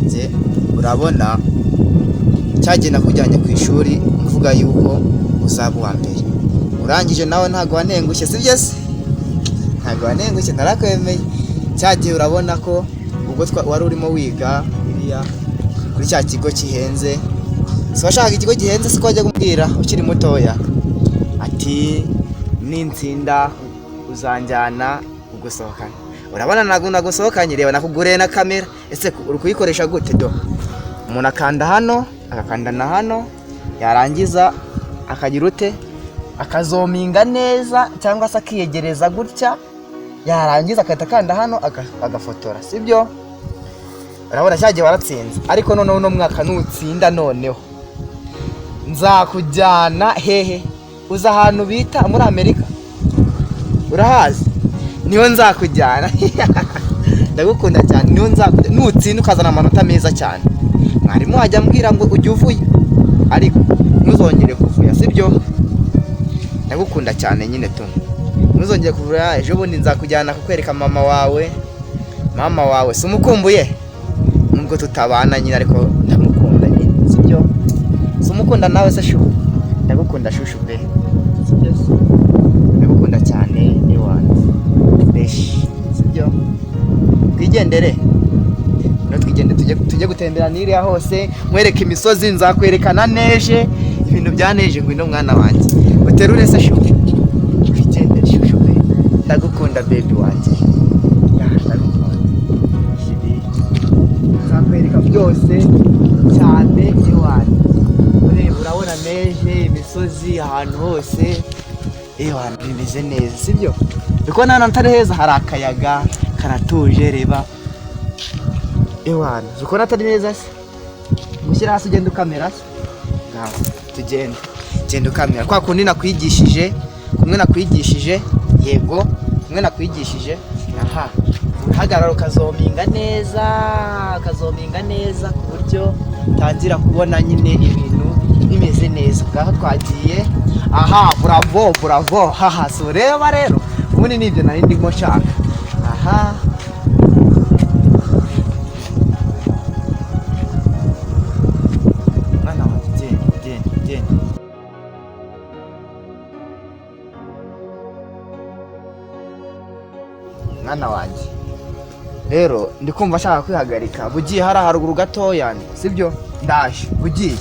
wanjye, urabona cyagiye nakujyanye ku ishuri mvuga yuko uzaba uwa mbere, urangije nawe ntabwo wanengushye, sibyo se? Ntabwo wanengushye, narakwemeye. Cyagiye urabona ko ubwo wari urimo wiga biriya kuri cya kigo kihenze, si washaka ikigo gihenze, siko wajya kumbwira ukiri mutoya ati nintsinda uzanjyana ugusohokana. Urabona nagusohokanye, reba nakuguriye na kamera. Ese uri kuyikoresha gute? Do umuntu akanda hano agakanda na hano, yarangiza akagira ute, akazominga neza cyangwa se akiyegereza gutya, yarangiza akahita akanda hano agafotora, sibyo? Urabona cyagiye waratsinze, ariko noneho uno mwaka nutsinda, noneho nzakujyana hehe? Uza ahantu bita muri Amerika, urahazi? Niho nzakujyana. Ndagukunda cyane, niho nzakujyana nutsinda ukazana amanota meza cyane. Mwarimu wajya ambwira ngo ujye uvuye, ariko ntuzongere kuvuya, sibyo? Ndagukunda cyane nyine tu, ntuzongere kuvuya. Ejo bundi nzakujyana kukwereka mama wawe. Mama wawe si umukumbuye? Nubwo tutabana nyine, ariko ndamukunda nyine, sibyo? Si umukunda nawe se shu? Ndagukunda shushu be, sibyo? Ndagukunda cyane ewana beshi, sibyo? Twigendere, no twigende tujye gutembera n'iriya hose, mwereke imisozi, nzakwerekana neje, ibintu byaneje. Ngwino mwana wanjye, uterure se shu. Twigendere shushu be, ndagukunda baby wanjye, ndagukunda shibi, nzakwereka byose cyane ewana. Urabona neje, imisozi, ahantu hose ewana bimeze neza, sibyo? Biko nana ntari heza, hari akayaga karatuje, reba ewana. Zuko natari neza se, mushyira hasi ugenda ukamera se. Ngaho tugende, genda ukamera kwa kundi nakwigishije, kumwe nakwigishije, yego kumwe nakwigishije. Aha, uhagarara ukazominga neza, ku buryo utangira kubona nyine ibintu bimeze neza. Ngaho twagiye. Aha, bravo. Haha, so reba rero, ubundi nibyo nari ndimo nshaka. Aha, mwana wanjye, genda. Mwana wanjye rero ndikumva ashaka kwihagarika, bugiye hari haruguru gatoya, sibyo? Ndaje, bugiye.